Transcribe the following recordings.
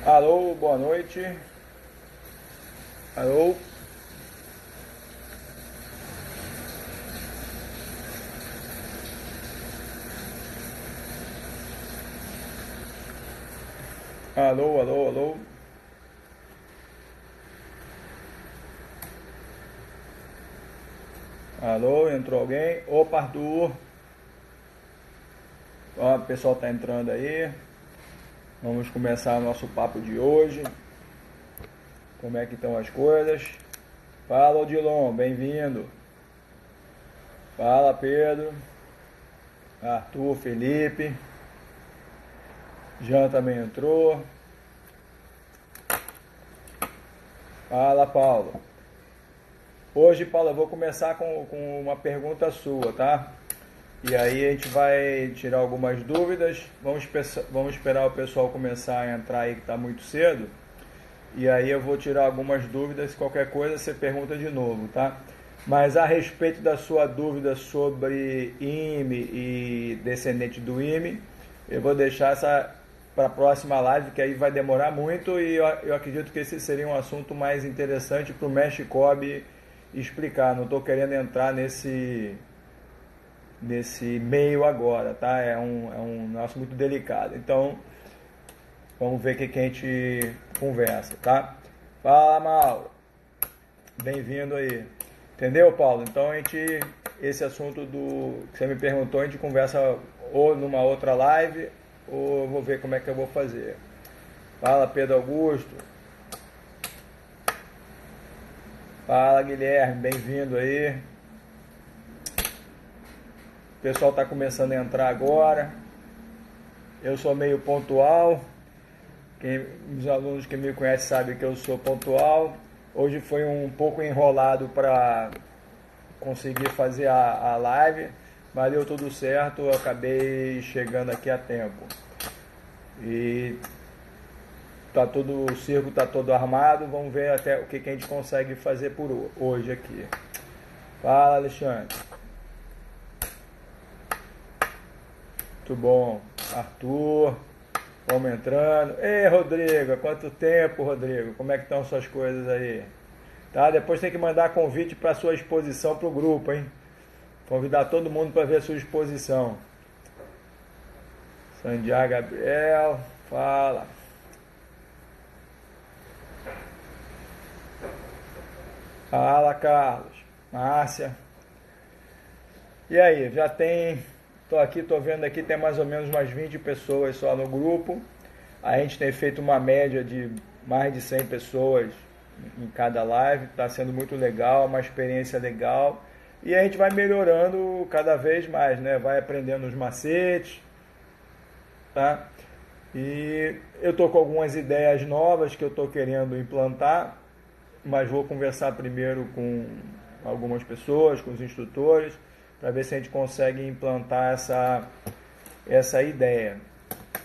Alô, boa noite. Alô, alô, alô, alô. Alô, entrou alguém? Opa, Arthur. Ó, o pessoal tá entrando aí. Vamos começar o nosso papo de hoje. Como é que estão as coisas? Fala, Odilon, bem-vindo. Fala, Pedro. Arthur, Felipe. Jean também entrou. Fala, Paulo. Hoje, Paulo, eu vou começar com uma pergunta sua, tá? E aí a gente vai tirar algumas dúvidas. Vamos esperar o pessoal começar a entrar aí que está muito cedo. E aí eu vou tirar algumas dúvidas. Qualquer coisa você pergunta de novo, tá? Mas a respeito da sua dúvida sobre IME e descendente do IME, eu vou deixar essa para a próxima live, que aí vai demorar muito e eu acredito que esse seria um assunto mais interessante para o Mestre Kobe explicar. Não estou querendo entrar nesse meio agora, tá? É um negócio muito delicado. Então, vamos ver o que a gente conversa, tá? Fala, Mauro. Bem-vindo aí. Entendeu, Paulo? Então, esse assunto que você me perguntou, a gente conversa ou numa outra live, ou eu vou ver como é que eu vou fazer. Fala, Pedro Augusto. Fala, Guilherme. Bem-vindo aí. O pessoal está começando a entrar agora. Eu sou meio pontual. Os alunos que me conhecem sabem que eu sou pontual. Hoje foi um pouco enrolado para conseguir fazer a live, mas deu tudo certo. Eu acabei chegando aqui a tempo. E o circo está todo armado. Vamos ver até o que a gente consegue fazer por hoje aqui. Fala, Alexandre. Muito bom. Arthur. Vamos entrando. Ei, Rodrigo, há quanto tempo, Rodrigo? Como é que estão suas coisas aí? Tá? Depois tem que mandar convite para sua exposição pro grupo, hein? Convidar todo mundo para ver a sua exposição. Sandiá Gabriel, fala. Fala, Carlos. Márcia. E aí, já tem... Tô vendo aqui, tem mais ou menos umas 20 pessoas só no grupo. A gente tem feito uma média de mais de 100 pessoas em cada live. Está sendo muito legal, uma experiência legal. E a gente vai melhorando cada vez mais, né? Vai aprendendo os macetes, tá? E eu tô com algumas ideias novas que eu tô querendo implantar, mas vou conversar primeiro com algumas pessoas, com os instrutores, para ver se a gente consegue implantar essa ideia,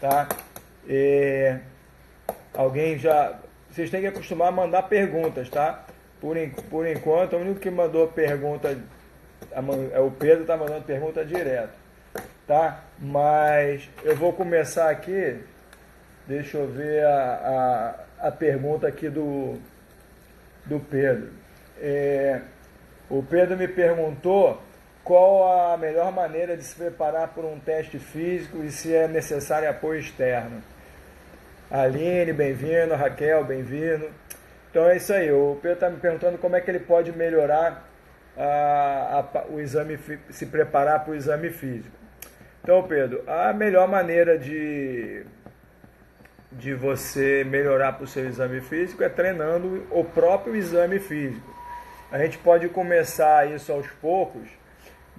tá? Alguém já... Vocês têm que acostumar a mandar perguntas, tá? Por enquanto, o único que mandou pergunta é o Pedro, tá mandando pergunta direto, tá? Mas eu vou começar aqui, deixa eu ver a pergunta aqui do Pedro. O Pedro me perguntou qual a melhor maneira de se preparar por um teste físico e se é necessário apoio externo. Aline, bem-vindo. Raquel, bem-vindo. Então é isso aí. O Pedro está me perguntando como é que ele pode melhorar o exame, se preparar para o exame físico. Então, Pedro, a melhor maneira de você melhorar para o seu exame físico é treinando o próprio exame físico. A gente pode começar isso aos poucos,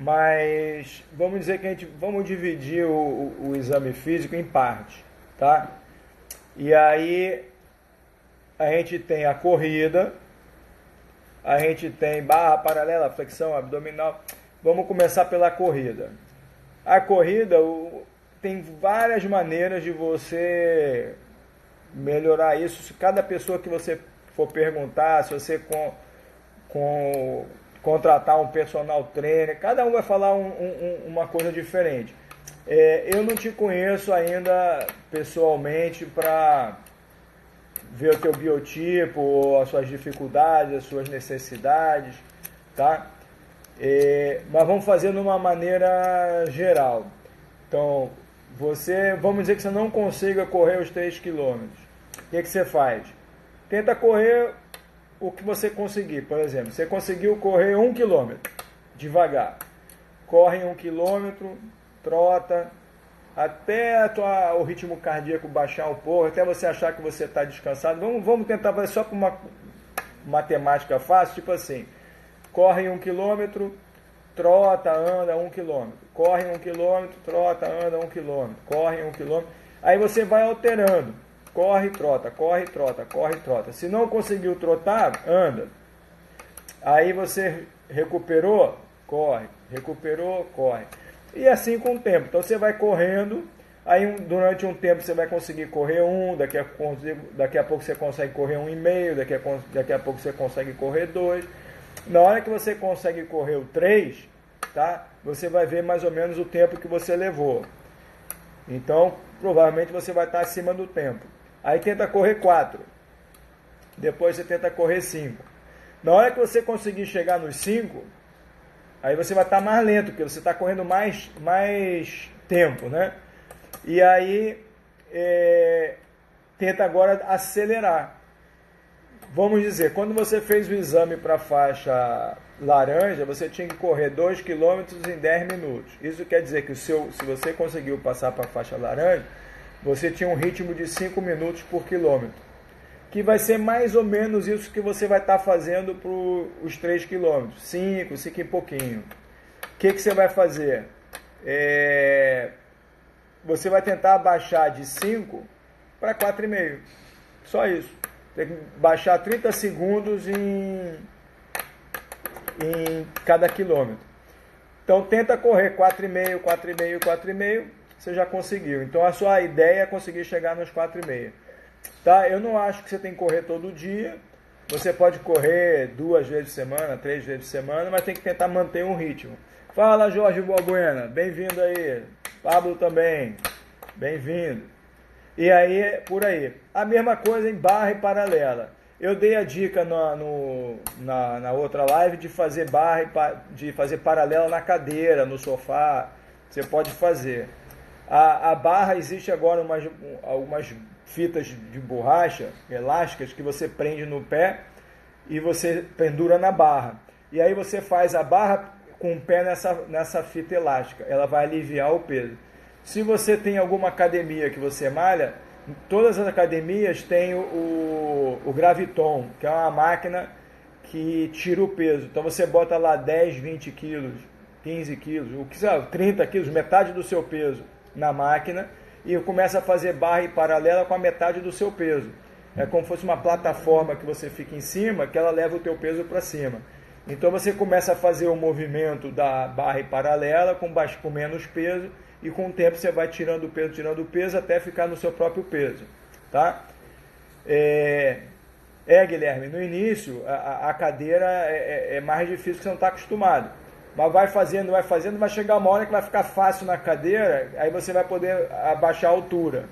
mas vamos dizer que vamos dividir o exame físico em partes, tá? E aí a gente tem a corrida, a gente tem barra paralela, flexão abdominal. Vamos começar pela corrida. A corrida tem várias maneiras de você melhorar isso. Se cada pessoa que você for perguntar, se você contratar um personal trainer, cada um vai falar uma coisa diferente. Eu não te conheço ainda pessoalmente para ver o teu biotipo, as suas dificuldades, as suas necessidades, tá? Mas vamos fazer de uma maneira geral. Então, vamos dizer que você não consiga correr os 3 quilômetros. O que você faz? Tenta correr o que você conseguir. Por exemplo, você conseguiu correr 1 quilômetro, devagar. Corre 1 quilômetro, trota, até o ritmo cardíaco baixar um pouco, até você achar que você está descansado. Vamos tentar fazer só com uma matemática fácil, tipo assim, corre 1 quilômetro, trota, anda 1 quilômetro, corre 1 quilômetro, trota, anda 1 quilômetro, corre 1 quilômetro. Aí você vai alterando, corre, trota, corre, trota, corre, trota. Se não conseguiu trotar, anda. Aí você recuperou, corre, recuperou, corre. E assim com o tempo. Então você vai correndo, aí durante um tempo você vai conseguir correr 1, daqui a pouco você consegue correr 1,5, daqui a pouco você consegue correr 2. Na hora que você consegue correr o 3, tá? Você vai ver mais ou menos o tempo que você levou. Então, provavelmente você vai estar acima do tempo. Aí tenta correr 4. Depois você tenta correr 5. Na hora que você conseguir chegar nos 5, aí você vai estar mais lento, porque você está correndo mais tempo, né? E aí, tenta agora acelerar. Vamos dizer, quando você fez o exame para a faixa laranja, você tinha que correr 2 km em 10 minutos. Isso quer dizer que se você conseguiu passar para a faixa laranja, você tinha um ritmo de 5 minutos por quilômetro, que vai ser mais ou menos isso que você vai estar fazendo para os 3 km, 5 e pouquinho. O que você vai fazer? Você vai tentar baixar de 5 para 4,5. Só isso. Tem que baixar 30 segundos em cada quilômetro. Então tenta correr 4,5, 4,5, 4,5, você já conseguiu. Então a sua ideia é conseguir chegar nos 4,5. Tá? Eu não acho que você tem que correr todo dia. Você pode correr 2 vezes por semana, 3 vezes por semana, mas tem que tentar manter um ritmo. Fala, Jorge Balbuena, bem-vindo aí. Pablo também, bem-vindo. E aí, por aí. A mesma coisa em barra e paralela. Eu dei a dica na outra live de fazer de fazer paralela na cadeira, no sofá. Você pode fazer. A barra, existe agora algumas fitas de borracha elásticas que você prende no pé e você pendura na barra. E aí você faz a barra com o pé nessa fita elástica. Ela vai aliviar o peso. Se você tem alguma academia que você malha, todas as academias têm o Graviton, que é uma máquina que tira o peso. Então você bota lá 10, 20 quilos, 15 quilos, 30 quilos, metade do seu peso na máquina e começa a fazer barra e paralela com a metade do seu peso. É como se fosse uma plataforma que você fica em cima, que ela leva o teu peso para cima. Então você começa a fazer o movimento da barra e paralela com menos peso, e com o tempo você vai tirando o peso até ficar no seu próprio peso, tá? Guilherme, no início a cadeira é mais difícil porque você não está acostumado. Mas vai fazendo, vai chegar uma hora que vai ficar fácil na cadeira, aí você vai poder abaixar a altura.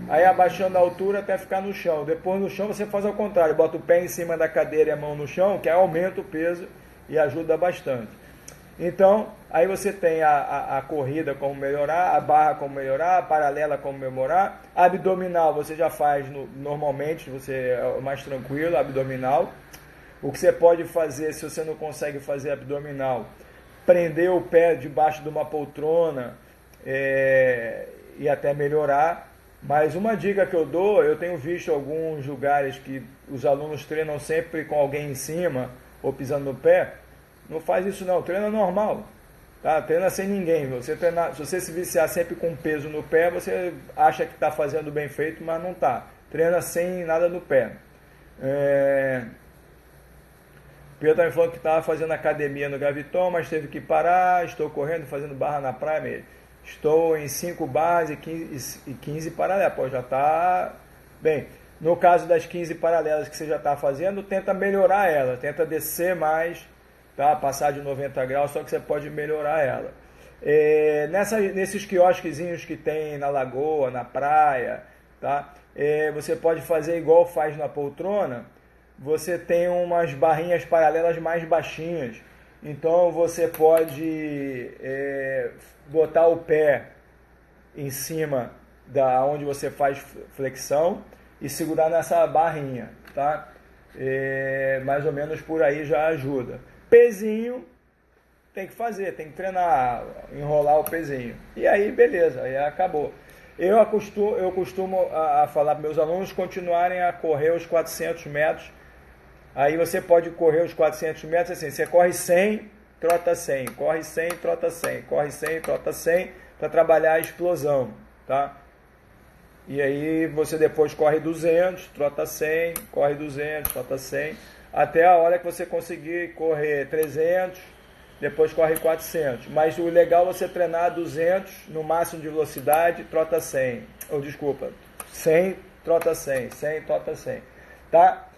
Aí abaixando a altura até ficar no chão. Depois no chão você faz ao contrário, bota o pé em cima da cadeira e a mão no chão, que aí aumenta o peso e ajuda bastante. Então, aí você tem a corrida como melhorar, a barra como melhorar, a paralela como melhorar, a abdominal você já faz normalmente, você é mais tranquilo, abdominal. O que você pode fazer, se você não consegue fazer abdominal, prender o pé debaixo de uma poltrona e até melhorar. Mas uma dica que eu dou, eu tenho visto alguns lugares que os alunos treinam sempre com alguém em cima ou pisando no pé. Não faz isso não, treina normal, tá? Treina sem ninguém. Se você se viciar sempre com peso no pé, você acha que está fazendo bem feito, mas não está. Treina sem nada no pé. O Pedro também falou que estava fazendo academia no Graviton, mas teve que parar. Estou correndo, fazendo barra na praia mesmo. Estou em 5 barras e 15 paralelas. Pô, já está bem. No caso das 15 paralelas que você já está fazendo, tenta melhorar ela, tenta descer mais, tá? Passar de 90 graus, só que você pode melhorar ela. Nesses quiosquezinhos que tem na lagoa, na praia, tá? você pode fazer igual faz na poltrona, você tem umas barrinhas paralelas mais baixinhas. Então você pode botar o pé em cima da onde você faz flexão e segurar nessa barrinha, tá? Mais ou menos por aí já ajuda. Pezinho tem que fazer, tem que treinar, enrolar o pezinho. E aí beleza, aí acabou. Eu costumo a falar para meus alunos continuarem a correr os 400 metros. Aí você pode correr os 400 metros assim, você corre 100, trota 100, corre 100, trota 100, corre 100, trota 100, para trabalhar a explosão, tá? E aí você depois corre 200, trota 100, corre 200, trota 100, até a hora que você conseguir correr 300, depois corre 400. Mas o legal é você treinar 200 no máximo de velocidade, trota 100. Ou desculpa, 100, trota 100, 100, trota 100, tá?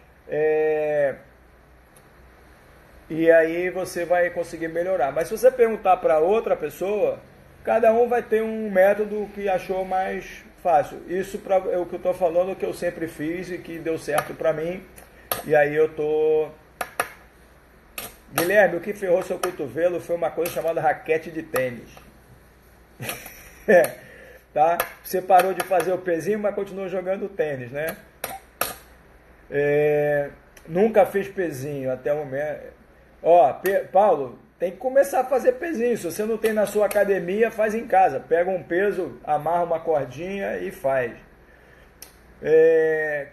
E aí você vai conseguir melhorar. Mas se você perguntar para outra pessoa, cada um vai ter um método que achou mais fácil. Isso é o que eu estou falando, que eu sempre fiz e que deu certo para mim. E aí eu tô... Guilherme, o que ferrou seu cotovelo foi uma coisa chamada raquete de tênis. Tá? Você parou de fazer o pezinho, mas continuou jogando tênis, né? Nunca fiz pezinho até o momento. Paulo, tem que começar a fazer pezinho. Se você não tem na sua academia, faz em casa. Pega um peso, amarra uma cordinha e faz.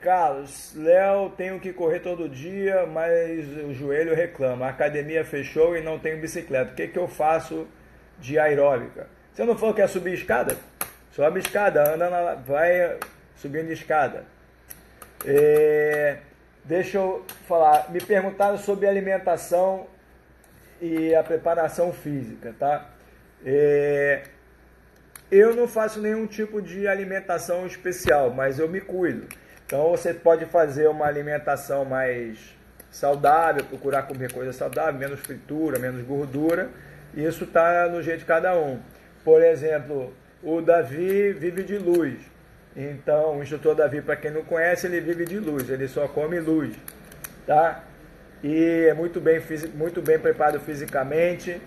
Carlos, Léo, tenho que correr todo dia, mas o joelho reclama. A academia fechou e não tenho bicicleta. O que eu faço de aeróbica? Você não falou que ia subir escada? Sobe escada, vai subindo escada. Deixa eu falar. Me perguntaram sobre alimentação e a preparação física, tá? Eu não faço nenhum tipo de alimentação especial, mas eu me cuido. Então você pode fazer uma alimentação mais saudável, procurar comer coisa saudável, menos fritura, menos gordura. Isso está no jeito de cada um. Por exemplo, o Davi vive de luz. Então, o instrutor Davi, para quem não conhece, ele vive de luz, ele só come luz, tá? E é muito bem preparado fisicamente,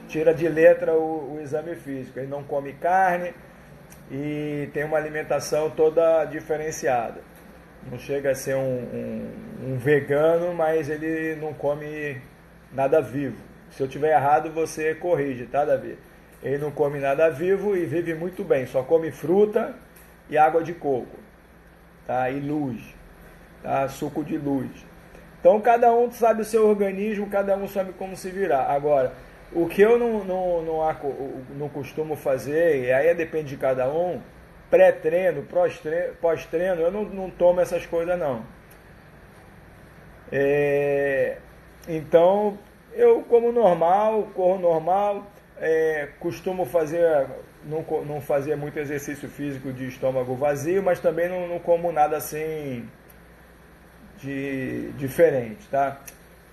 tira de letra o exame físico. Ele não come carne e tem uma alimentação toda diferenciada. Não chega a ser um vegano, mas ele não come nada vivo. Se eu tiver errado, você corrige, tá, Davi? Ele não come nada vivo e vive muito bem, só come fruta e água de coco, tá? E luz, tá? Suco de luz. Então cada um sabe o seu organismo, cada um sabe como se virar. Agora, o que eu não costumo fazer, e aí depende de cada um, pré-treino, pós-treino, eu não tomo essas coisas não. Então, eu como normal, corro normal, costumo fazer, não fazer muito exercício físico de estômago vazio, mas também não como nada assim de diferente, tá?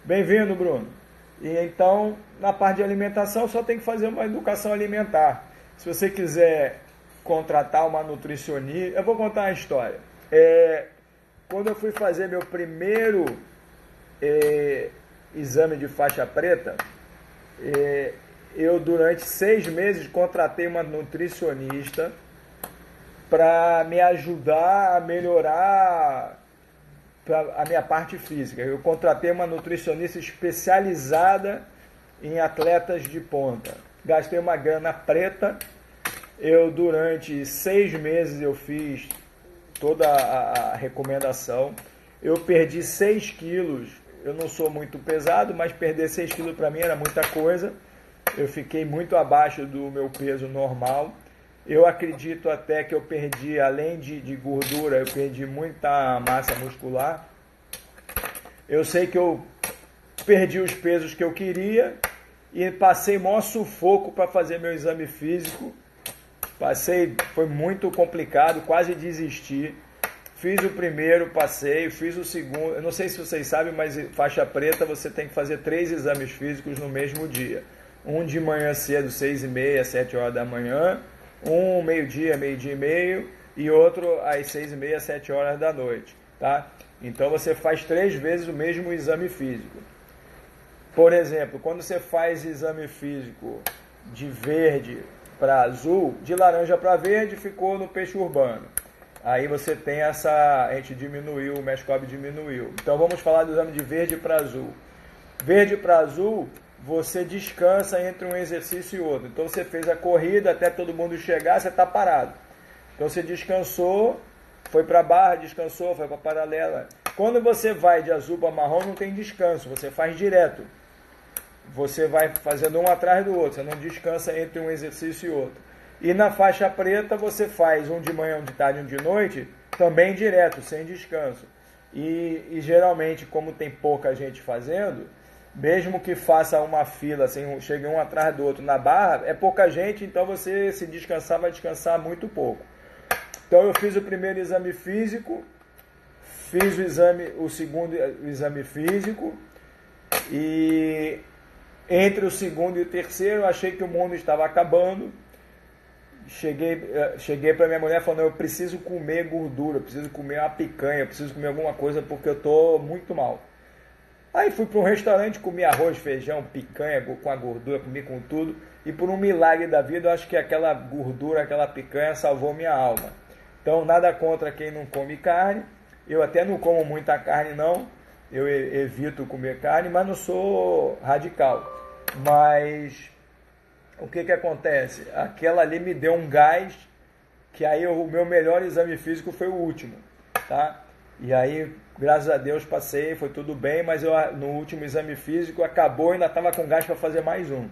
Bem-vindo, Bruno. E então, na parte de alimentação, só tem que fazer uma educação alimentar. Se você quiser contratar uma nutricionista, eu vou contar uma história. Quando eu fui fazer meu primeiro exame de faixa preta, eu durante 6 meses contratei uma nutricionista para me ajudar a melhorar a minha parte física. Eu contratei uma nutricionista especializada em atletas de ponta. Gastei uma grana preta. Durante 6 meses eu fiz toda a recomendação. Eu perdi 6 quilos. Eu não sou muito pesado, mas perder 6 quilos para mim era muita coisa. Eu fiquei muito abaixo do meu peso normal. Eu acredito até que eu perdi, além de gordura, eu perdi muita massa muscular. Eu sei que eu perdi os pesos que eu queria e passei maior sufoco para fazer meu exame físico. Foi muito complicado, quase desisti. Fiz o primeiro, passei, fiz o segundo. Eu não sei se vocês sabem, mas faixa preta você tem que fazer 3 exames físicos no mesmo dia. Um de manhã cedo, 6h30, 7 horas da manhã. Um meio-dia, meio-dia e meio, e outro às 6h30, 7 horas da noite, tá? Então você faz 3 vezes o mesmo exame físico. Por exemplo, quando você faz exame físico de verde para azul, de laranja para verde, ficou no peixe urbano. Aí você tem a gente diminuiu, o MESCOB diminuiu. Então vamos falar do exame de verde para azul. Verde para azul, você descansa entre um exercício e outro. Então você fez a corrida até todo mundo chegar, você está parado. Então você descansou, foi para a barra, descansou, foi para a paralela. Quando você vai de azul para marrom, não tem descanso, você faz direto. Você vai fazendo um atrás do outro, você não descansa entre um exercício e outro. E na faixa preta você faz um de manhã, um de tarde, um de noite, também direto, sem descanso. E geralmente, como tem pouca gente fazendo, mesmo que faça uma fila, assim, chegue um atrás do outro na barra, é pouca gente, então você se descansar, vai descansar muito pouco. Então eu fiz o primeiro exame físico, fiz o segundo exame físico, e entre o segundo e o terceiro eu achei que o mundo estava acabando. Cheguei para minha mulher falando, eu preciso comer gordura, eu preciso comer uma picanha, eu preciso comer alguma coisa porque eu estou muito mal. Aí fui para um restaurante, comi arroz, feijão, picanha com a gordura, comi com tudo. E por um milagre da vida, eu acho que aquela gordura, aquela picanha salvou minha alma. Então nada contra quem não come carne. Eu até não como muita carne não, eu evito comer carne, mas não sou radical. Mas o que acontece? Aquela ali me deu um gás, que aí o meu melhor exame físico foi o último, tá? E aí, graças a Deus, passei, foi tudo bem, mas no último exame físico acabou e ainda estava com gás para fazer mais um.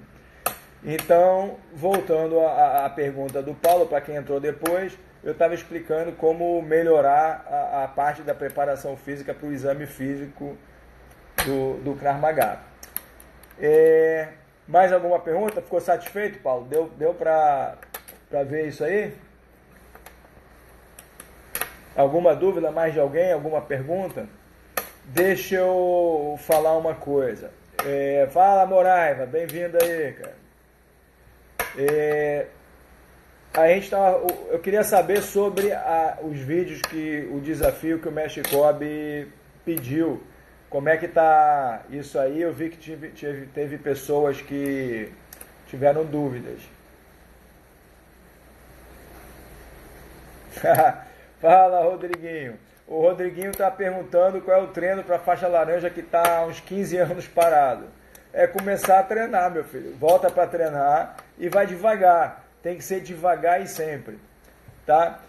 Então, voltando à pergunta do Paulo, para quem entrou depois, eu estava explicando como melhorar a parte da preparação física para o exame físico do Krav Maga. Mais alguma pergunta? Ficou satisfeito, Paulo? Deu para ver isso aí? Alguma dúvida mais de alguém? Alguma pergunta? Deixa eu falar uma coisa. Fala, Moraiva, bem-vindo aí, cara. Eu queria saber sobre os vídeos o desafio que o Mestre Kobe pediu. Como é que tá isso aí? Eu vi que teve pessoas que tiveram dúvidas. Fala, Rodriguinho. O Rodriguinho está perguntando qual é o treino para a faixa laranja que está há uns 15 anos parado. É começar a treinar, meu filho. Volta para treinar e vai devagar. Tem que ser devagar e sempre. Tá?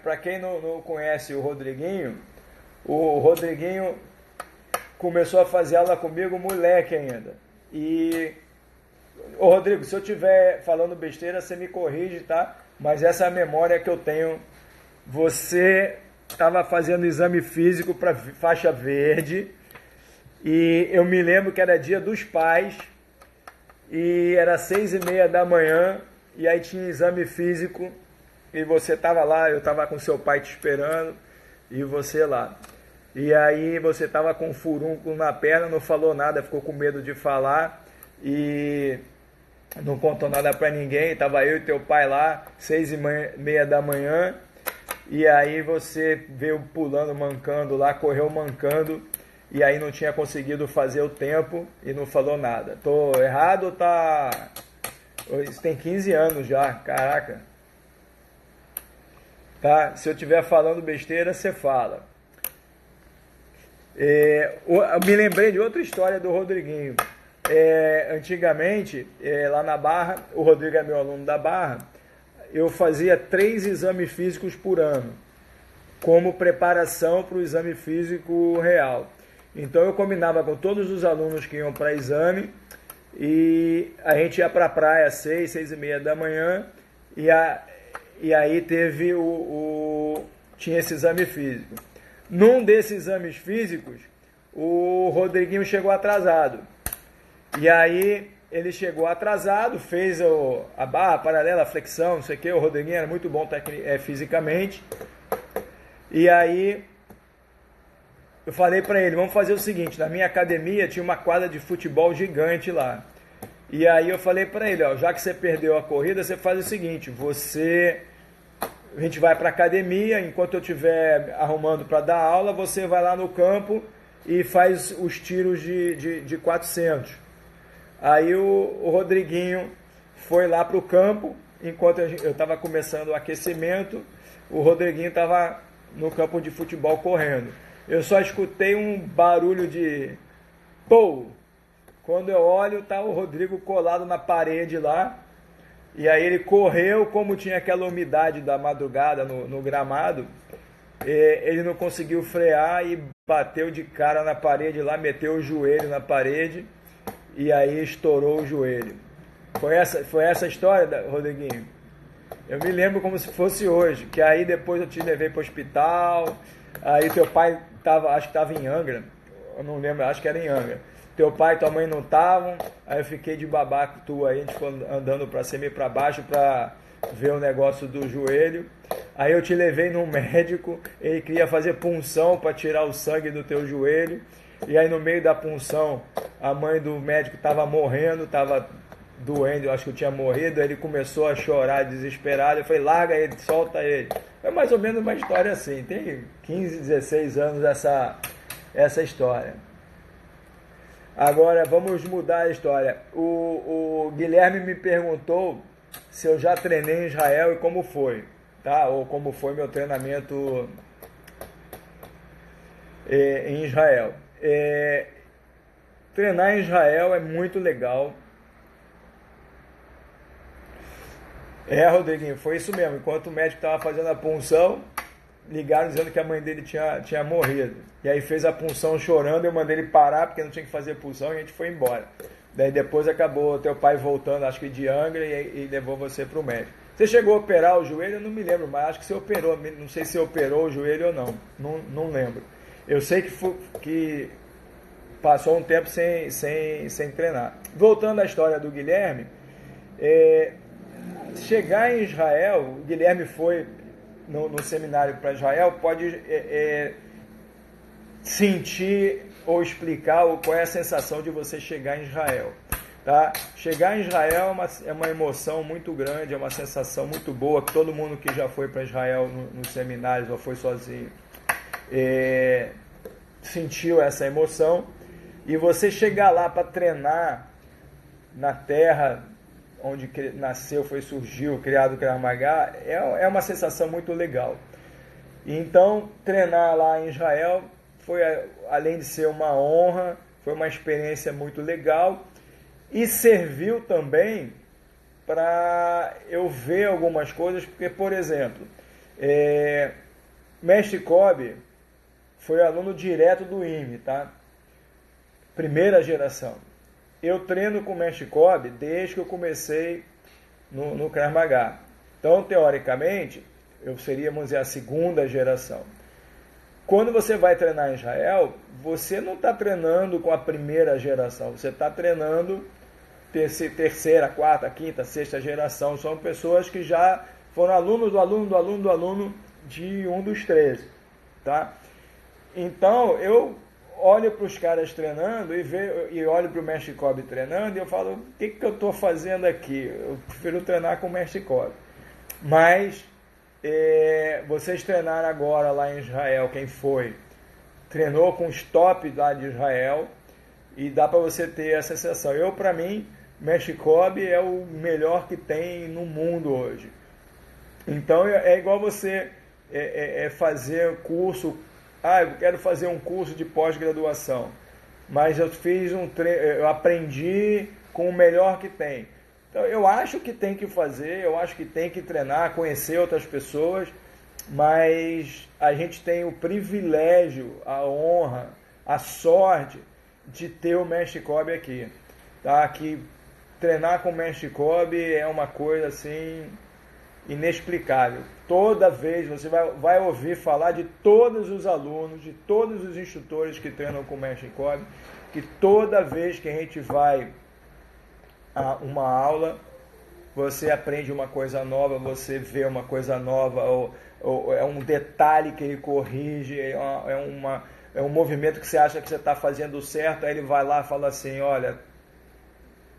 Para quem não conhece o Rodriguinho começou a fazer aula comigo moleque ainda. Ô Rodrigo, se eu estiver falando besteira, você me corrige, tá? Mas essa é a memória que eu tenho. Você estava fazendo exame físico para faixa verde e eu me lembro que era dia dos pais e era 6h30 da manhã e aí tinha exame físico e você estava lá, eu estava com seu pai te esperando e você lá. E aí você estava com um furúnculo na perna, não falou nada, ficou com medo de falar e não contou nada para ninguém. Estava eu e teu pai lá, 6h30 da manhã. E aí você veio pulando, mancando lá, correu mancando, e aí não tinha conseguido fazer o tempo e não falou nada. Tô errado ou tá... Isso tem 15 anos já, caraca. Tá? Se eu estiver falando besteira, você fala. Eu me lembrei de outra história do Rodriguinho. Antigamente, lá na Barra, o Rodrigo é meu aluno da Barra, eu fazia 3 exames físicos por ano, como preparação para o exame físico real. Então eu combinava com todos os alunos que iam para exame, e a gente ia para a praia às 6h30 da manhã, e aí tinha esse exame físico. Num desses exames físicos, o Rodriguinho chegou atrasado. E aí ele chegou atrasado, fez a barra, paralela, a flexão, não sei o que. O Rodriguinho era muito bom fisicamente. E aí eu falei para ele, vamos fazer o seguinte, na minha academia tinha uma quadra de futebol gigante lá. E aí eu falei para ele, já que você perdeu a corrida, você faz o seguinte, você a gente vai para academia, enquanto eu estiver arrumando para dar aula, você vai lá no campo e faz os tiros de 400. Aí o Rodriguinho foi lá para o campo, enquanto eu estava começando o aquecimento, o Rodriguinho estava no campo de futebol correndo. Eu só escutei um barulho de pô! Quando eu olho, tá o Rodrigo colado na parede lá. E aí ele correu, como tinha aquela umidade da madrugada no gramado, ele não conseguiu frear e bateu de cara na parede lá, meteu o joelho na parede e aí estourou o joelho. Foi essa a história, Rodriguinho? Eu me lembro como se fosse hoje, que aí depois eu te levei para o hospital, aí teu pai acho que estava em Angra, eu não lembro, acho que era em Angra. Teu pai e tua mãe não estavam, aí eu fiquei de babaca tu aí, a gente foi andando para cima e para baixo para ver o negócio do joelho. Aí eu te levei num médico, ele queria fazer punção para tirar o sangue do teu joelho. E aí no meio da punção, a mãe do médico estava morrendo, estava doendo, eu acho que eu tinha morrido. Aí ele começou a chorar desesperado, eu falei, larga ele, solta ele. É mais ou menos uma história assim, tem 15, 16 anos essa história. Agora vamos mudar a história. O Guilherme me perguntou se eu já treinei em Israel e como foi, tá? Ou como foi meu treinamento em Israel. Treinar em Israel é muito legal. Rodriguinho, foi isso mesmo. Enquanto o médico estava fazendo a punção, ligaram dizendo que a mãe dele tinha morrido. E aí fez a punção chorando, eu mandei ele parar porque não tinha que fazer punção e a gente foi embora. Daí depois acabou teu pai voltando, acho que de Angra, e levou você para o médico. Você chegou a operar o joelho? Eu não me lembro, mas acho que você operou. Não sei se operou o joelho ou não. Não lembro. Eu sei que passou um tempo sem treinar. Voltando à história do Guilherme, chegar em Israel, o Guilherme foi no seminário para Israel, pode sentir ou explicar qual é a sensação de você chegar em Israel. Tá? Chegar em Israel é uma emoção muito grande, é uma sensação muito boa, que todo mundo que já foi para Israel nos seminários ou foi sozinho sentiu essa emoção. E você chegar lá para treinar na terra onde nasceu, surgiu, criado o Krav Maga, é uma sensação muito legal. Então, treinar lá em Israel foi, além de ser uma honra, foi uma experiência muito legal e serviu também para eu ver algumas coisas, porque, por exemplo, Mestre Kobe foi aluno direto do IME, tá? Primeira geração. Eu treino com o Mestre Kobe desde que eu comecei no Krav Maga. Então, teoricamente, eu seria, vamos dizer, a segunda geração. Quando você vai treinar em Israel, você não está treinando com a primeira geração, você está treinando terceira, quarta, quinta, sexta geração. São pessoas que já foram alunos do aluno de um dos 13. Tá? Então, eu olho para os caras treinando e olho para o Mestre Kobe treinando e eu falo, o que eu estou fazendo aqui? Eu prefiro treinar com o Mestre Kobe. Mas vocês treinaram agora lá em Israel, quem foi? Treinou com os top lá de Israel e dá para você ter essa sensação. Para mim, Mestre Kobe é o melhor que tem no mundo hoje. Então, é igual você fazer curso. Eu quero fazer um curso de pós-graduação, mas eu eu aprendi com o melhor que tem. Então, eu acho que tem que fazer, eu acho que tem que treinar, conhecer outras pessoas, mas a gente tem o privilégio, a honra, a sorte de ter o Mestre Kobe aqui. Tá? Que treinar com o Mestre Kobe é uma coisa assim inexplicável. Toda vez você vai ouvir falar de todos os alunos, de todos os instrutores que treinam com o Mestre Kobe, que toda vez que a gente vai a uma aula, você aprende uma coisa nova, você vê uma coisa nova, ou é um detalhe que ele corrige, é um movimento que você acha que você está fazendo certo, aí ele vai lá e fala assim, olha,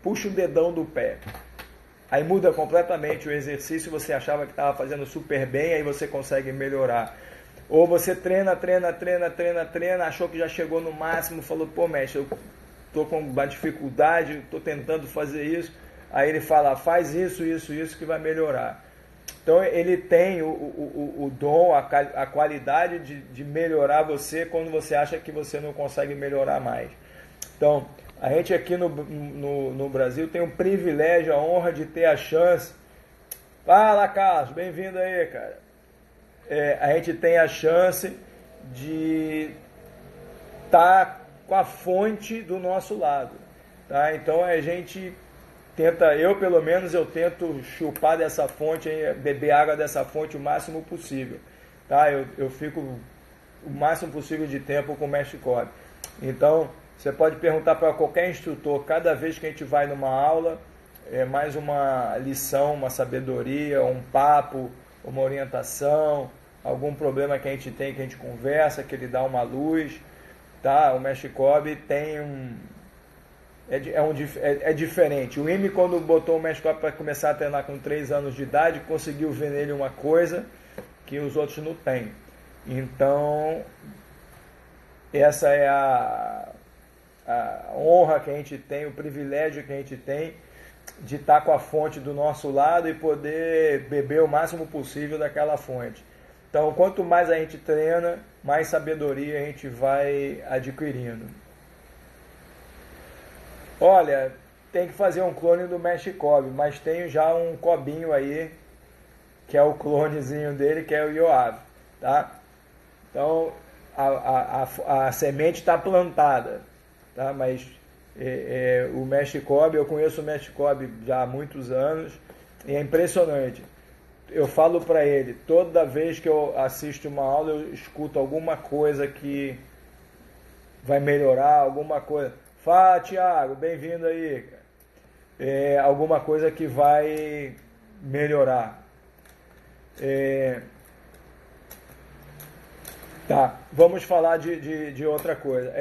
puxa o dedão do pé. Aí muda completamente o exercício, você achava que estava fazendo super bem, aí você consegue melhorar. Ou você treina, achou que já chegou no máximo, falou, pô, mestre, eu tô com uma dificuldade, tô tentando fazer isso. Aí ele fala, faz isso que vai melhorar. Então ele tem o dom, a qualidade de melhorar você quando você acha que você não consegue melhorar mais. Então, a gente aqui no Brasil tem o privilégio, a honra de ter a chance. Fala, Carlos, bem-vindo aí, cara. A gente tem a chance de estar com a fonte do nosso lado. Tá? Então a gente tenta, eu pelo menos, eu tento chupar dessa fonte, beber água dessa fonte o máximo possível. Tá? Eu fico o máximo possível de tempo com o Mestre Cobb. Então, você pode perguntar para qualquer instrutor, cada vez que a gente vai numa aula, é mais uma lição, uma sabedoria, um papo, uma orientação, algum problema que a gente tem, que a gente conversa, que ele dá uma luz. Tá? O Mestre Cobb tem é diferente. O Ime, quando botou o Mestre Cobb para começar a treinar com 3 anos de idade, conseguiu ver nele uma coisa que os outros não têm. Então, essa é a honra que a gente tem, o privilégio que a gente tem de estar com a fonte do nosso lado e poder beber o máximo possível daquela fonte. Então, quanto mais a gente treina, mais sabedoria a gente vai adquirindo. Olha, tem que fazer um clone do Mestre Cobb, mas tenho já um Cobinho aí, que é o clonezinho dele, que é o Yoav, tá? Então, a semente está plantada, tá? Mas o Mestre Cobb, eu conheço o Mestre Cobb já há muitos anos, e é impressionante. Eu falo para ele, toda vez que eu assisto uma aula, eu escuto alguma coisa que vai melhorar, alguma coisa. Fala, Thiago, bem-vindo aí. Alguma coisa que vai melhorar. Tá, vamos falar de outra coisa.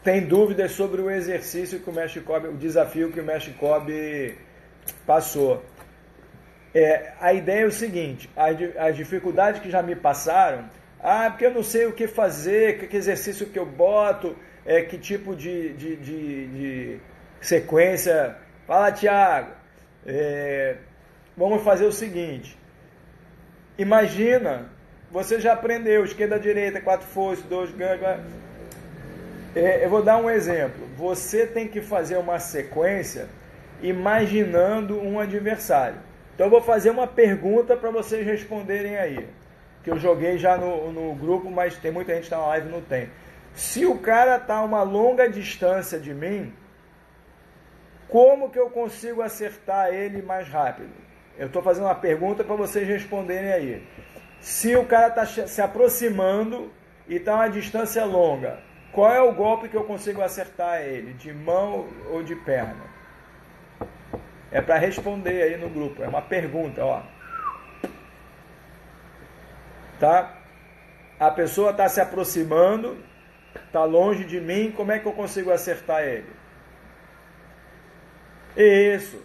Tem dúvidas sobre o exercício que o Mestre Cobb, o desafio que o Mestre Cobb passou. A ideia é o seguinte, as dificuldades que já me passaram, porque eu não sei o que fazer, que exercício que eu boto, que tipo de sequência. Fala, Thiago, vamos fazer o seguinte, imagina, você já aprendeu esquerda, direita, 4 forças, 2 ganhos. Eu vou dar um exemplo, você tem que fazer uma sequência imaginando um adversário. Então eu vou fazer uma pergunta para vocês responderem aí, que eu joguei já no grupo, mas tem muita gente que está na live e não tem. Se o cara está a uma longa distância de mim, como que eu consigo acertar ele mais rápido? Eu estou fazendo uma pergunta para vocês responderem aí. Se o cara está se aproximando e está a uma distância longa, qual é o golpe que eu consigo acertar ele? De mão ou de perna? É para responder aí no grupo. É uma pergunta, ó. Tá? A pessoa está se aproximando, está longe de mim, como é que eu consigo acertar ele? Isso.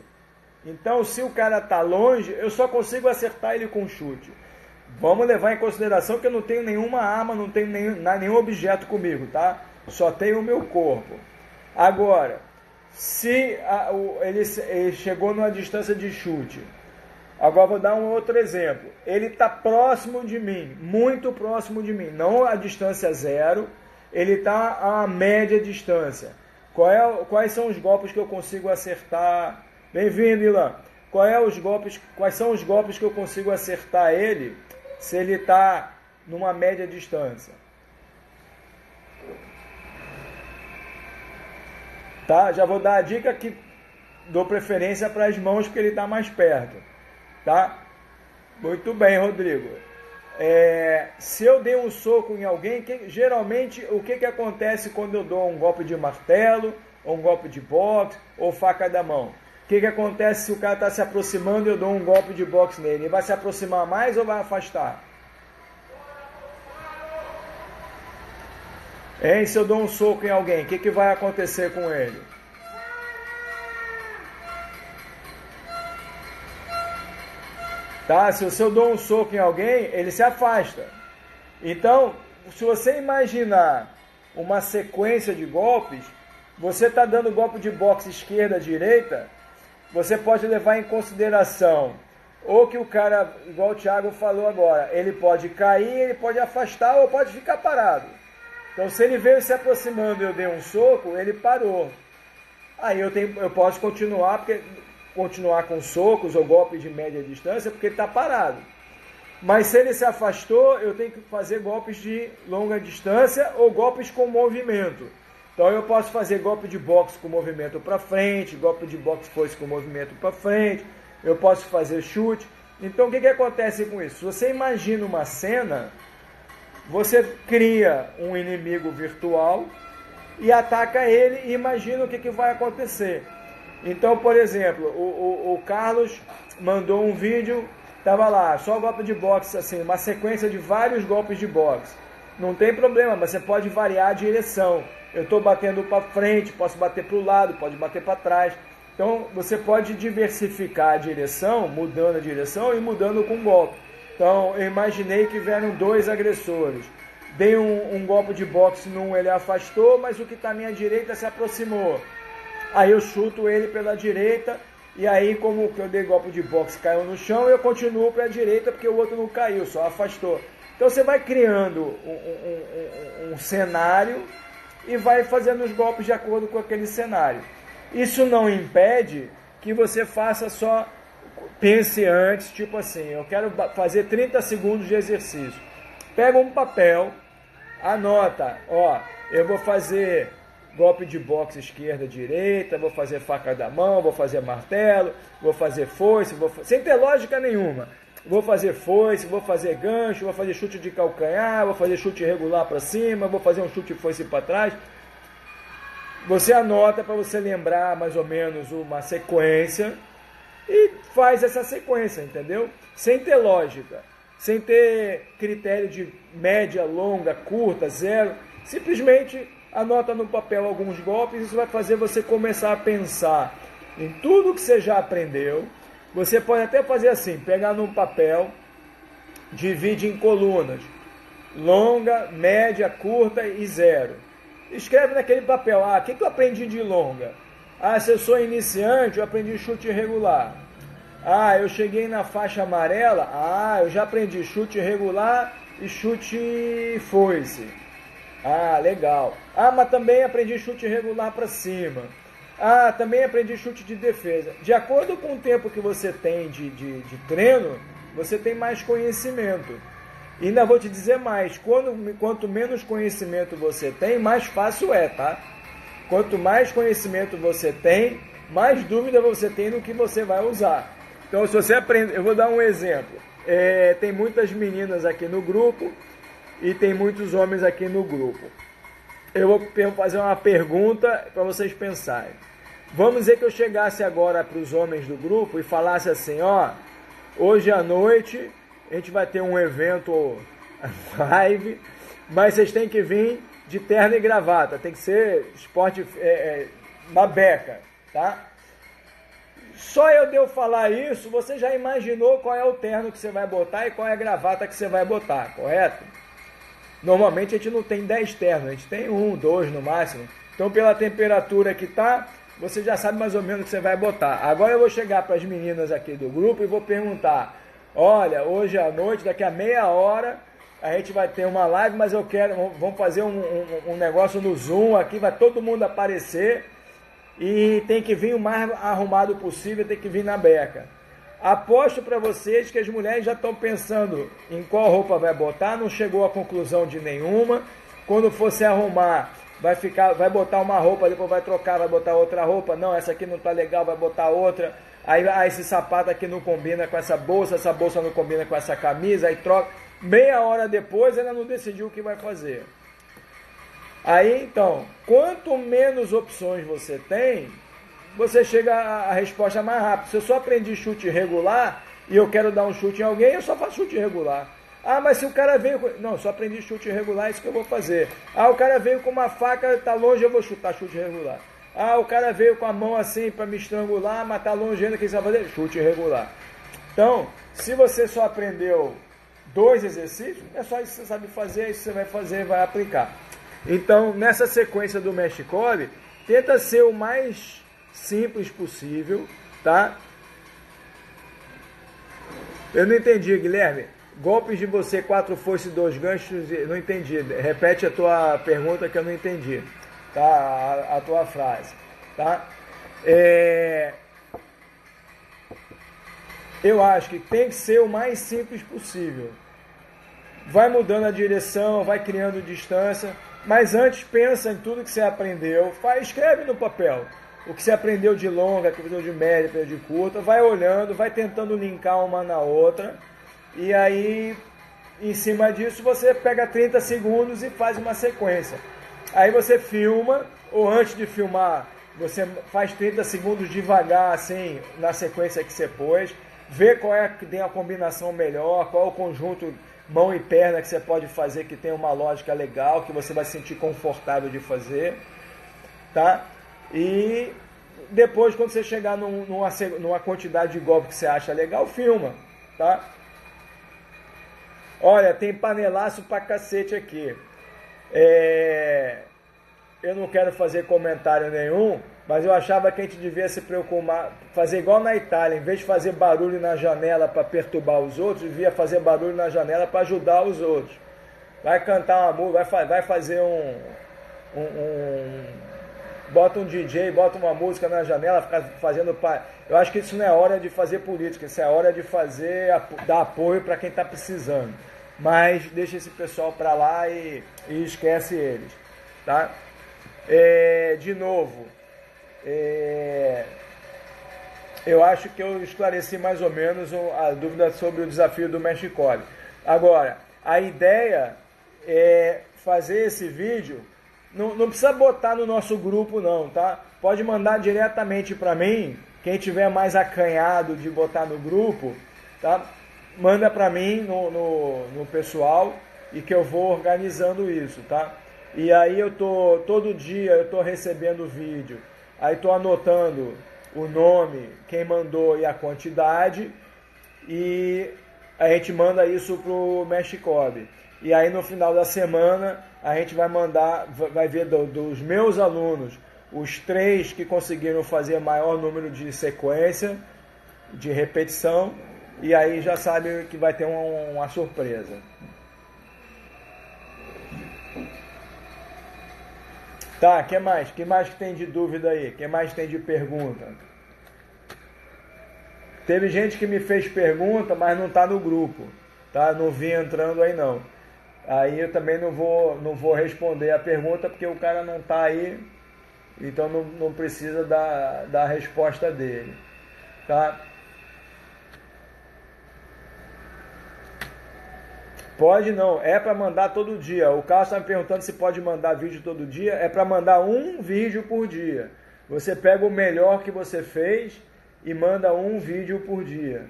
Então, se o cara está longe, eu só consigo acertar ele com chute. Vamos levar em consideração que eu não tenho nenhuma arma, não tenho nenhum objeto comigo, tá? Só tenho o meu corpo. Agora, se ele chegou numa distância de chute, agora vou dar um outro exemplo. Ele está próximo de mim, muito próximo de mim, não a distância 0, ele está a uma média distância. Quais são os golpes que eu consigo acertar? Bem-vindo, Ilan. Quais são os golpes que eu consigo acertar ele se ele está numa média distância? Tá? Já vou dar a dica que dou preferência para as mãos porque ele está mais perto. Tá? Muito bem, Rodrigo. Se eu dei um soco em alguém, geralmente o que acontece quando eu dou um golpe de martelo, ou um golpe de boxe, ou faca da mão? O que acontece se o cara está se aproximando e eu dou um golpe de boxe nele? Ele vai se aproximar mais ou vai afastar? Se eu dou um soco em alguém, o que vai acontecer com ele? Tá? Se eu dou um soco em alguém, ele se afasta. Então, se você imaginar uma sequência de golpes, você está dando golpe de boxe esquerda, direita, você pode levar em consideração ou que o cara, igual o Thiago falou agora, ele pode cair, ele pode afastar ou pode ficar parado. Então, se ele veio se aproximando e eu dei um soco, ele parou. Aí eu posso continuar com socos ou golpes de média distância, porque ele está parado. Mas se ele se afastou, eu tenho que fazer golpes de longa distância ou golpes com movimento. Então eu posso fazer golpe de boxe com movimento para frente, golpe de boxe foice com movimento para frente, eu posso fazer chute. Então o que acontece com isso? Se você imagina uma cena, você cria um inimigo virtual e ataca ele e imagina o que vai acontecer. Então, por exemplo, o Carlos mandou um vídeo, estava lá, só golpe de boxe, assim, uma sequência de vários golpes de boxe. Não tem problema, mas você pode variar a direção. Eu estou batendo para frente, posso bater para o lado, pode bater para trás. Então, você pode diversificar a direção, mudando a direção e mudando com golpe. Então, eu imaginei que vieram dois agressores. Dei um golpe de boxe num, ele afastou, mas o que está à minha direita se aproximou. Aí eu chuto ele pela direita, e aí como eu dei golpe de boxe, caiu no chão, eu continuo para a direita, porque o outro não caiu, só afastou. Então você vai criando um cenário e vai fazendo os golpes de acordo com aquele cenário. Isso não impede que você faça só, pense antes, tipo assim, eu quero fazer 30 segundos de exercício. Pega um papel, anota, ó, eu vou fazer golpe de boxe esquerda, direita, vou fazer faca da mão, vou fazer martelo, vou fazer foice, sem ter lógica nenhuma. Vou fazer foice, vou fazer gancho, vou fazer chute de calcanhar, vou fazer chute regular para cima, vou fazer um chute foice para trás. Você anota para você lembrar mais ou menos uma sequência e faz essa sequência, entendeu? Sem ter lógica, sem ter critério de média, longa, curta, zero. Simplesmente anota no papel alguns golpes, isso vai fazer você começar a pensar em tudo que você já aprendeu. Você pode até fazer assim, pegar num papel, divide em colunas, longa, média, curta e zero. Escreve naquele papel, o que eu aprendi de longa? Se eu sou iniciante, eu aprendi chute regular. Eu cheguei na faixa amarela, eu já aprendi chute regular e chute foice. Legal. Mas também aprendi chute regular para cima. Também aprendi chute de defesa. De acordo com o tempo que você tem de treino, você tem mais conhecimento. E ainda vou te dizer mais, quanto menos conhecimento você tem, mais fácil é, tá? Quanto mais conhecimento você tem, mais dúvida você tem no que você vai usar. Então, se você aprende, eu vou dar um exemplo. Tem muitas meninas aqui no grupo e tem muitos homens aqui no grupo. Eu vou fazer uma pergunta para vocês pensarem. Vamos dizer que eu chegasse agora para os homens do grupo e falasse assim, hoje à noite a gente vai ter um evento live, mas vocês têm que vir de terno e gravata, tem que ser esporte na beca, tá? Só eu de eu falar isso, você já imaginou qual é o terno que você vai botar e qual é a gravata que você vai botar, correto? Normalmente a gente não tem 10 ternos, a gente tem 1, 2 no máximo. Então pela temperatura que tá, você já sabe mais ou menos o que você vai botar. Agora eu vou chegar para as meninas aqui do grupo e vou perguntar, olha, hoje à noite, daqui a meia hora, a gente vai ter uma live, mas vamos fazer um negócio no Zoom aqui, vai todo mundo aparecer e tem que vir o mais arrumado possível, tem que vir na beca. Aposto para vocês que as mulheres já estão pensando em qual roupa vai botar, não chegou a conclusão de nenhuma. Quando for se arrumar, vai botar uma roupa, depois vai trocar, vai botar outra roupa. Não, essa aqui não está legal, vai botar outra. Aí esse sapato aqui não combina com essa bolsa não combina com essa camisa, aí troca. Meia hora depois ela não decidiu o que vai fazer. Aí então, quanto menos opções você tem, você chega à resposta mais rápido. Se eu só aprendi chute regular e eu quero dar um chute em alguém, eu só faço chute regular. Mas se o cara veio... Não, só aprendi chute regular, é isso que eu vou fazer. O cara veio com uma faca, tá longe, eu vou chutar chute regular. O cara veio com a mão assim para me estrangular, mas tá longe ainda, o que você vai fazer? Chute regular. Então, Se você só aprendeu 2 exercícios, é só isso que você sabe fazer, isso você vai fazer e vai aplicar. Então, nessa sequência do Mestre Core, tenta ser o mais simples possível, tá? Eu não entendi, Guilherme. Golpes de você, 4 foices e 2 ganchos, não entendi. Repete a tua pergunta que eu não entendi, tá? A tua frase, tá? Eu acho que tem que ser o mais simples possível. Vai mudando a direção, vai criando distância, mas antes pensa em tudo que você aprendeu, escreve no papel o que você aprendeu de longa, o que você aprendeu de média, o que você aprendeu de curta, vai olhando, vai tentando linkar uma na outra, e aí, em cima disso, você pega 30 segundos e faz uma sequência. Aí você filma, ou antes de filmar, você faz 30 segundos devagar, assim, na sequência que você pôs, vê qual é que tem a combinação melhor, qual é o conjunto mão e perna que você pode fazer que tem uma lógica legal, que você vai se sentir confortável de fazer, tá? E depois, quando você chegar numa quantidade de golpe que você acha legal, filma, tá? Olha, tem panelaço pra cacete aqui. Eu não quero fazer comentário nenhum, mas eu achava que a gente devia se preocupar, fazer igual na Itália, em vez de fazer barulho na janela para perturbar os outros, devia fazer barulho na janela para ajudar os outros. Vai cantar uma música, vai fazer bota um DJ, bota uma música na janela, fica fazendo... Eu acho que isso não é hora de fazer política, isso é hora de dar apoio para quem está precisando. Mas deixa esse pessoal para lá e esquece eles, tá? De novo, eu acho que eu esclareci mais ou menos a dúvida sobre o desafio do Mestre Core. Agora, a ideia é fazer esse vídeo, não precisa botar no nosso grupo não, tá? Pode mandar diretamente para mim, quem tiver mais acanhado de botar no grupo, tá? Manda para mim no pessoal e que eu vou organizando isso, tá? E aí todo dia eu tô recebendo o vídeo, aí tô anotando o nome, quem mandou e a quantidade, e a gente manda isso pro Mestre Core. E aí no final da semana a gente vai ver dos meus alunos, os 3 que conseguiram fazer maior número de sequência, de repetição, e aí já sabe que vai ter uma surpresa. Tá, que mais? Que mais que tem de dúvida aí? Que mais tem de pergunta? Teve gente que me fez pergunta, mas não está no grupo, tá? Não vi entrando aí não. Aí eu também não vou responder a pergunta porque o cara não está aí, então não precisa da resposta dele, tá? Pode não, é para mandar todo dia. O Carlos está me perguntando se pode mandar vídeo todo dia. É para mandar um vídeo por dia. Você pega o melhor que você fez e manda um vídeo por dia,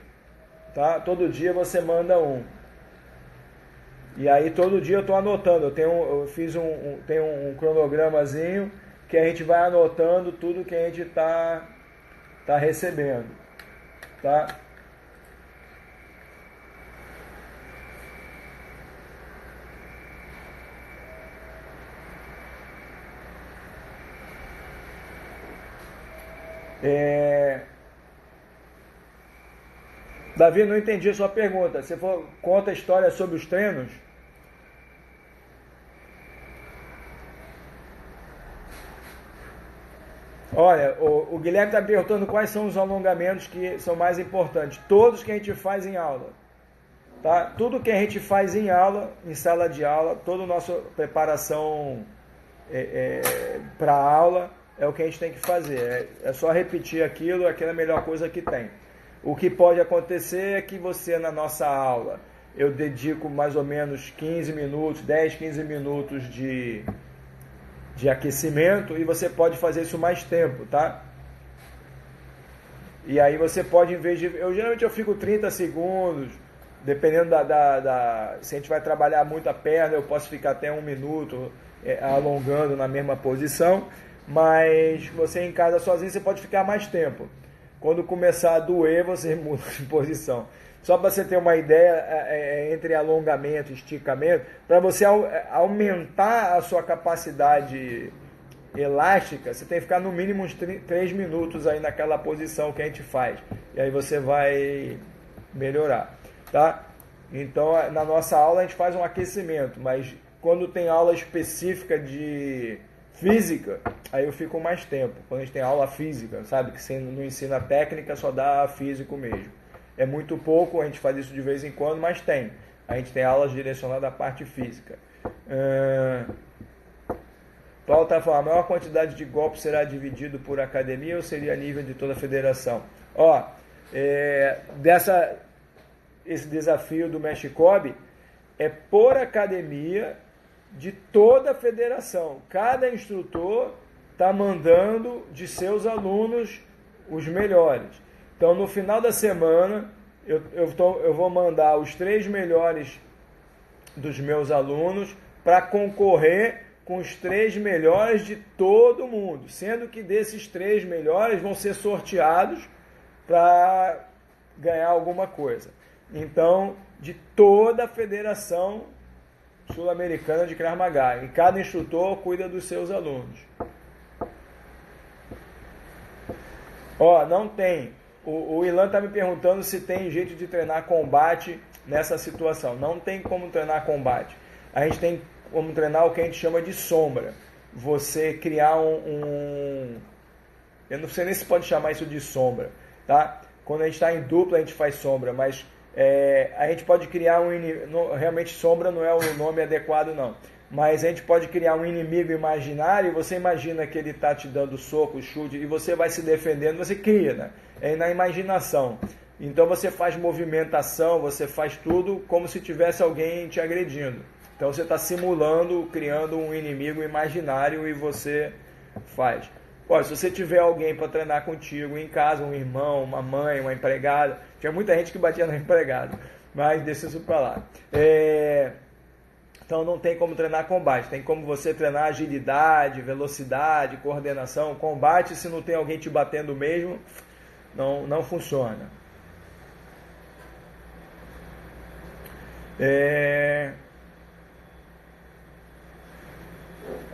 tá? Todo dia você manda um. E aí todo dia eu estou anotando. Eu fiz tenho um cronogramazinho que a gente vai anotando tudo que a gente tá recebendo, tá? Davi, não entendi a sua pergunta. Você conta a história sobre os treinos? Olha, o Guilherme está perguntando quais são os alongamentos que são mais importantes. Todos que a gente faz em aula. Tá? Tudo que a gente faz em aula, em sala de aula, toda a nossa preparação para a aula é o que a gente tem que fazer. É só repetir aquilo é a melhor coisa que tem. O que pode acontecer é que você, na nossa aula, eu dedico mais ou menos 15 minutos, 10, 15 minutos de aquecimento, e você pode fazer isso mais tempo, tá? E aí você pode, em vez de... Geralmente eu fico 30 segundos, dependendo se a gente vai trabalhar muito a perna, eu posso ficar até 1 minuto alongando na mesma posição, mas você em casa sozinho, você pode ficar mais tempo. Quando começar a doer, você muda de posição. Só para você ter uma ideia, entre alongamento e esticamento, para você aumentar a sua capacidade elástica, você tem que ficar no mínimo uns 3 minutos aí naquela posição que a gente faz. E aí você vai melhorar, tá? Então, na nossa aula a gente faz um aquecimento, mas quando tem aula específica de física, aí eu fico mais tempo. Quando a gente tem aula física, sabe? Que não ensina técnica, só dá físico mesmo. É muito pouco, a gente faz isso de vez em quando, mas tem. A gente tem aulas direcionadas à parte física. Paulo está falando, a maior quantidade de golpes será dividido por academia ou seria a nível de toda a federação? Ó, esse desafio do Mexicobi é por academia de toda a federação. Cada instrutor está mandando de seus alunos os melhores. Então, no final da semana, eu vou mandar os 3 melhores dos meus alunos para concorrer com os 3 melhores de todo mundo, sendo que desses 3 melhores vão ser sorteados para ganhar alguma coisa. Então, de toda a Federação Sul-Americana de Krav Maga, e cada instrutor cuida dos seus alunos. Ó, não tem. O Ilan está me perguntando se tem jeito de treinar combate nessa situação. Não tem como treinar combate. A gente tem como treinar o que a gente chama de sombra. Você criar eu não sei nem se pode chamar isso de sombra, tá? Quando a gente está em dupla, a gente faz sombra, mas a gente pode criar realmente sombra não é o nome adequado, não. Mas a gente pode criar um inimigo imaginário e você imagina que ele está te dando soco, chute, e você vai se defendendo, você cria, né? É na imaginação. Então você faz movimentação, você faz tudo como se tivesse alguém te agredindo. Então você está simulando, criando um inimigo imaginário e você faz. Pô, se você tiver alguém para treinar contigo em casa, um irmão, uma mãe, uma empregada, tinha muita gente que batia no empregado, mas deixa isso para lá. Então não tem como treinar combate, tem como você treinar agilidade, velocidade, coordenação. Combate, se não tem alguém te batendo mesmo, não funciona.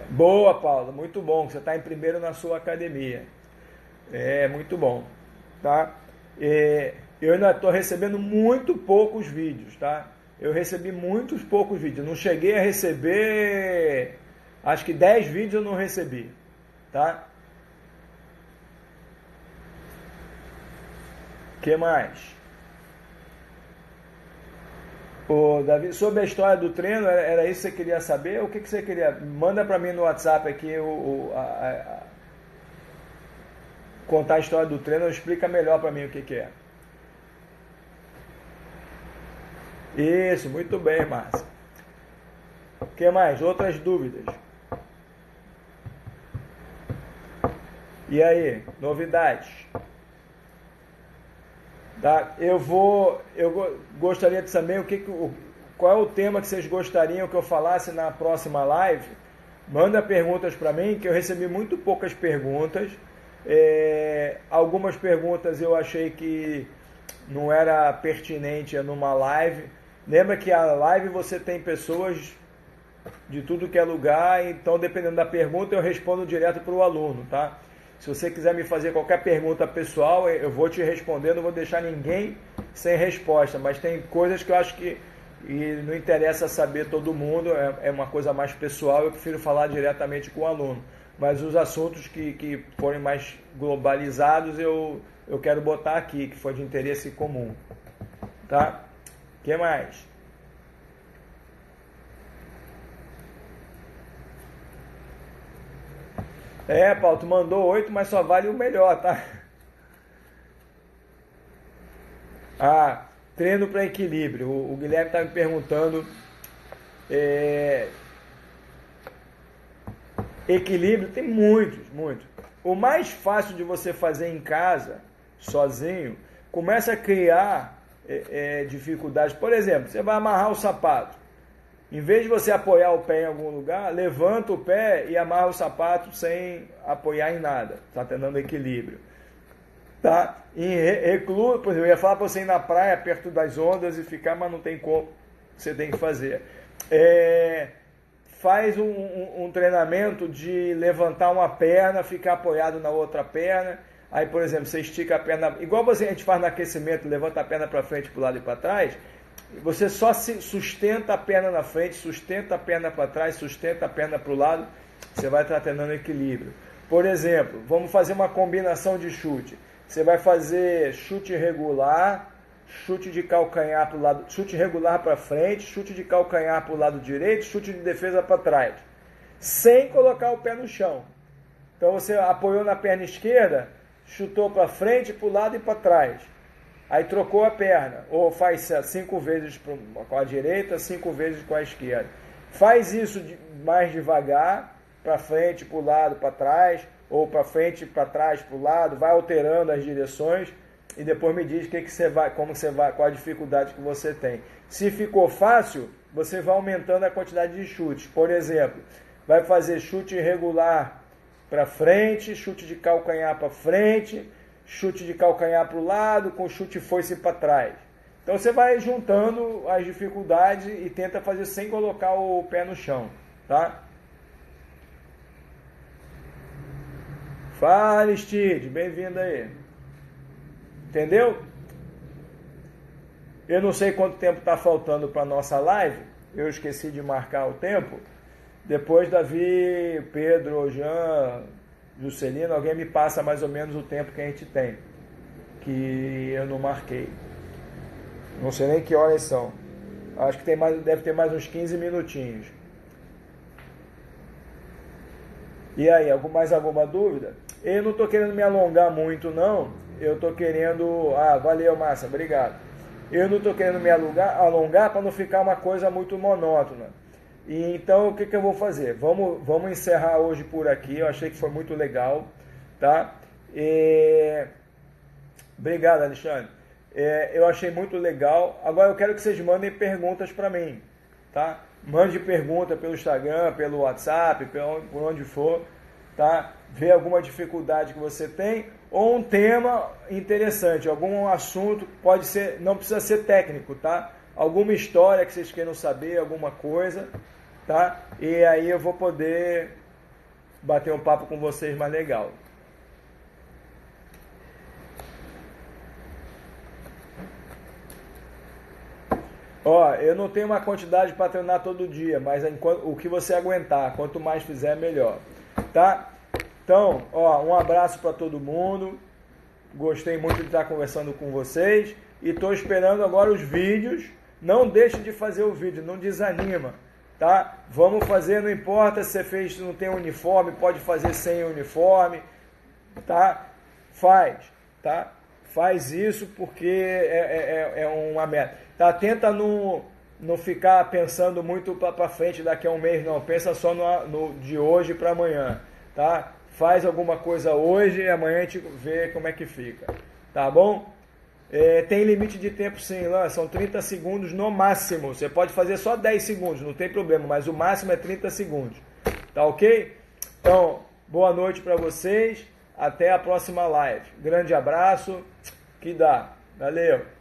Boa, Paula, muito bom, você está em primeiro na sua academia. Muito bom, tá? Eu ainda estou recebendo muito poucos vídeos, tá? Eu recebi muitos poucos vídeos, não cheguei a receber, acho que 10 vídeos eu não recebi, tá? O que mais? Ô, Davi, sobre a história do treino, era isso que você queria saber? O que você queria? Manda para mim no WhatsApp aqui contar a história do treino, explica melhor para mim o que é. Isso, muito bem, Márcia. O que mais? Outras dúvidas? E aí, novidades? Tá? Eu gostaria de saber qual é o tema que vocês gostariam que eu falasse na próxima live. Manda perguntas para mim, que eu recebi muito poucas perguntas. Algumas perguntas eu achei que não era pertinente numa live. Lembra que a live você tem pessoas de tudo que é lugar, então dependendo da pergunta eu respondo direto para o aluno, tá? Se você quiser me fazer qualquer pergunta pessoal, eu vou te responder, não vou deixar ninguém sem resposta, mas tem coisas que eu acho que não interessa saber todo mundo, é uma coisa mais pessoal, eu prefiro falar diretamente com o aluno. Mas os assuntos que forem mais globalizados eu quero botar aqui, que for de interesse comum. Tá? O que mais? Paulo, tu mandou 8, mas só vale o melhor, tá? Treino para equilíbrio. O Guilherme está me perguntando. Equilíbrio tem muitos. O mais fácil de você fazer em casa, sozinho, começa a criar dificuldades. Por exemplo, você vai amarrar o sapato. Em vez de você apoiar o pé em algum lugar, levanta o pé e amarra o sapato sem apoiar em nada. Está tendo equilíbrio. tá? Recluso, por exemplo, eu ia falar para você ir na praia perto das ondas e ficar, mas não tem como, você tem que fazer. Faz um treinamento de levantar uma perna, ficar apoiado na outra perna. Aí, por exemplo, você estica a perna, igual a gente faz no aquecimento, levanta a perna para frente, para o lado e para trás. Você só sustenta a perna na frente, sustenta a perna para trás, sustenta a perna para o lado. Você vai estar treinando equilíbrio. Por exemplo, vamos fazer uma combinação de chute. Você vai fazer chute regular, chute de calcanhar para o lado, chute regular para frente, chute de calcanhar para o lado direito, chute de defesa para trás, sem colocar o pé no chão. Então você apoiou na perna esquerda, chutou para frente, para o lado e para trás. Aí trocou a perna, ou faz 5 vezes com a direita, 5 vezes com a esquerda. Faz isso mais devagar, para frente, para o lado, para trás, ou para frente, para trás, para o lado, vai alterando as direções e depois me diz como você vai, qual a dificuldade que você tem. Se ficou fácil, você vai aumentando a quantidade de chutes. Por exemplo, vai fazer chute irregular para frente, chute de calcanhar para frente, chute de calcanhar para o lado, com chute foice para trás. Então você vai juntando as dificuldades e tenta fazer sem colocar o pé no chão, tá? Fala, Steve, bem-vindo aí. Entendeu? Eu não sei quanto tempo está faltando para a nossa live, eu esqueci de marcar o tempo. Depois, Davi, Pedro, Jean, Juscelino, alguém me passa mais ou menos o tempo que a gente tem, que eu não marquei. Não sei nem que horas são. Acho que deve ter mais uns 15 minutinhos. E aí, mais alguma dúvida? Eu não estou querendo me alongar muito, não. Eu estou querendo... valeu, Márcia, obrigado. Eu não estou querendo me alongar para não ficar uma coisa muito monótona. E então, o que eu vou fazer? Vamos encerrar hoje por aqui. Eu achei que foi muito legal, tá? Obrigado, Alexandre. Eu achei muito legal. Agora eu quero que vocês mandem perguntas para mim, tá? Mande pergunta pelo Instagram, pelo WhatsApp, por onde for, tá? Vê alguma dificuldade que você tem ou um tema interessante, algum assunto, pode ser, não precisa ser técnico, tá? Alguma história que vocês queiram saber, alguma coisa, tá? E aí eu vou poder bater um papo com vocês mais legal. Eu não tenho uma quantidade para treinar todo dia, mas o que você aguentar, quanto mais fizer, melhor, tá? Então, um abraço para todo mundo. Gostei muito de estar conversando com vocês e estou esperando agora os vídeos. Não deixe de fazer o vídeo, não desanima, tá? Vamos fazer, não importa se você não tem uniforme, pode fazer sem uniforme, tá? Tá? Faz isso porque é uma meta. Tá? Tenta não ficar pensando muito para frente daqui a um mês, não. Pensa só no de hoje para amanhã, tá? Faz alguma coisa hoje e amanhã a gente vê como é que fica, tá bom? Tem limite de tempo sim, Lan, são 30 segundos no máximo. Você pode fazer só 10 segundos, não tem problema, mas o máximo é 30 segundos, tá ok? Então, boa noite para vocês, até a próxima live. Grande abraço, que dá, valeu!